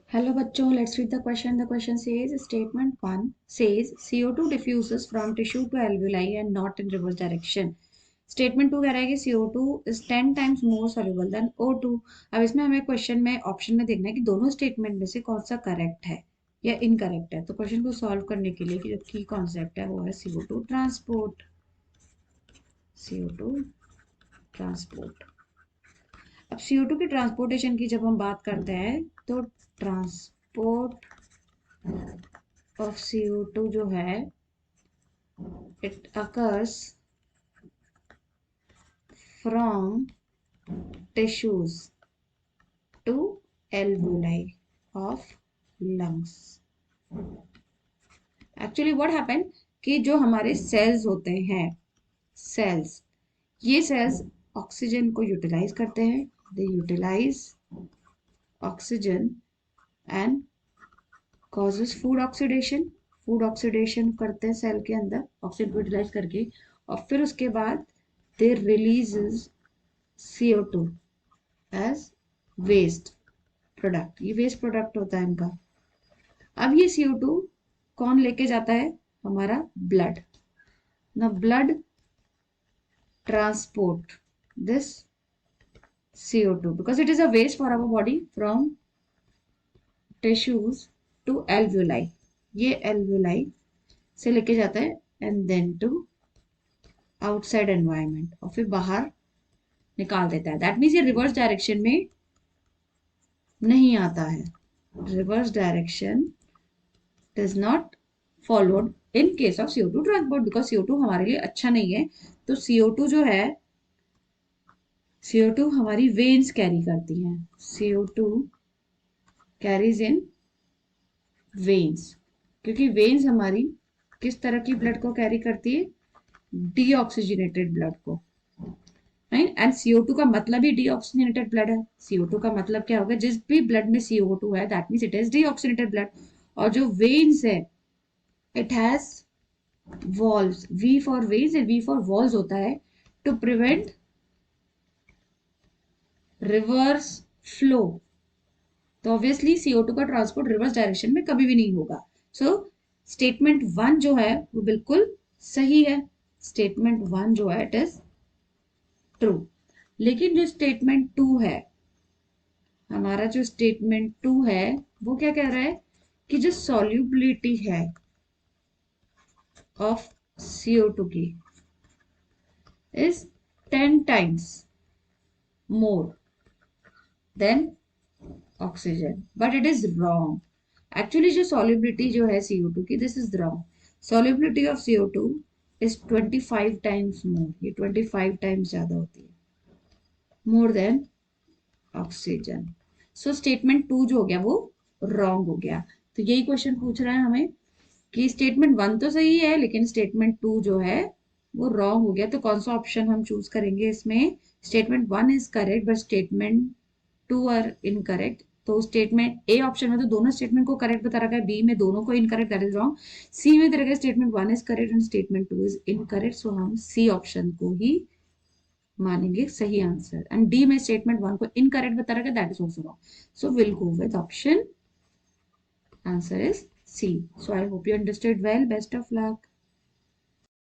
Hello बच्चों, let's read the question. The question says statement 1 says CO2 diffuses from tissue to alveoli and not in reverse direction. Statement 2 कह रहा है कि CO2 is 10 times more soluble than O2. अब इसमें हमें question में option में देखना है कि दोनों स्टेटमेंट में से कौन सा करेक्ट है या इनकरेक्ट है। तो क्वेश्चन को सॉल्व करने के लिए जो की कॉन्सेप्ट है वो है CO2 ट्रांसपोर्ट। CO2 transport. अब CO2 की ट्रांसपोर्टेशन की जब हम बात करते हैं तो ट्रांसपोर्ट ऑफ CO2 जो है it occurs from tissues to alveoli of lungs. Actually what happen कि जो हमारे सेल्स होते हैं, सेल्स, ये सेल्स ऑक्सीजन को यूटिलाइज करते हैं। They utilise oxygen and causes food oxidation. Food oxidation करते हैं सेल के अंदर ऑक्सीजन को यूटिलाइज करके, और फिर उसके बाद they releases CO2 as waste product. ये वेस्ट प्रोडक्ट होता है इनका। अब ये CO2 कौन लेके जाता है? हमारा ब्लड। ना blood transport this CO2 because it is a waste for our body from tissues to alveoli. ये alveoli से लेके जाता है and then to outside environment, और फिर बाहर निकाल देता है। दैट मीन्स ये रिवर्स डायरेक्शन में नहीं आता है। Reverse direction does not followed in case of CO2 transport because CO2 हमारे लिए अच्छा नहीं है। तो CO2 जो है, CO2 हमारी वेन्स कैरी करती हैं। CO2 कैरीज इन वेन्स, क्योंकि वेन्स हमारी किस तरह की ब्लड को कैरी करती है? डीऑक्सीजनेटेड ब्लड को। एंड CO2 का मतलब ही डीऑक्सीजनेटेड ब्लड है। CO2 का मतलब क्या होगा? जिस भी ब्लड में CO2 है that means it is deoxygenated blood. और जो वेन्स है it has valves, V for veins and V for valves होता है टू प्रिवेंट रिवर्स फ्लो। तो ऑब्वियसली CO2 का ट्रांसपोर्ट रिवर्स डायरेक्शन में कभी भी नहीं होगा। सो स्टेटमेंट 1 जो है वो बिल्कुल सही है। स्टेटमेंट 1 जो है इट इज ट्रू। लेकिन जो स्टेटमेंट 2 है, हमारा जो स्टेटमेंट 2 है वो क्या कह रहा है कि जो सॉल्युबिलिटी है ऑफ CO2 की is 10 times more than oxygen, but it is wrong. Actually जो सॉल्युबिलिटी जो है CO2 की, this is wrong. Solubility of CO2 is 25 times more. ये 25 टाइम्स ज्यादा होती है, more than oxygen. So statement 2 जो हो गया वो रॉन्ग हो गया। तो यही क्वेश्चन पूछ रहा है हमें कि स्टेटमेंट 1 तो सही है लेकिन स्टेटमेंट 2 जो है वो रॉन्ग हो गया। तो कौन सा ऑप्शन हम चूज करेंगे इसमें? Statement 1 is correct but statement 2 are incorrect. तो स्टेटमेंट ए ऑप्शन में तो दोनों स्टेटमेंट को करेक्ट बता रखा है, बी में दोनों को incorrect, that is wrong. C में तरह statement 1 is correct and statement 2 is incorrect. So हम सी ऑप्शन को ही मानेंगे सही आंसर। एंड डी में स्टेटमेंट 1 को इनकरेक्ट बता रखा है, that is also wrong. So will go with option answer is C. So I hope you understood well. Best of luck.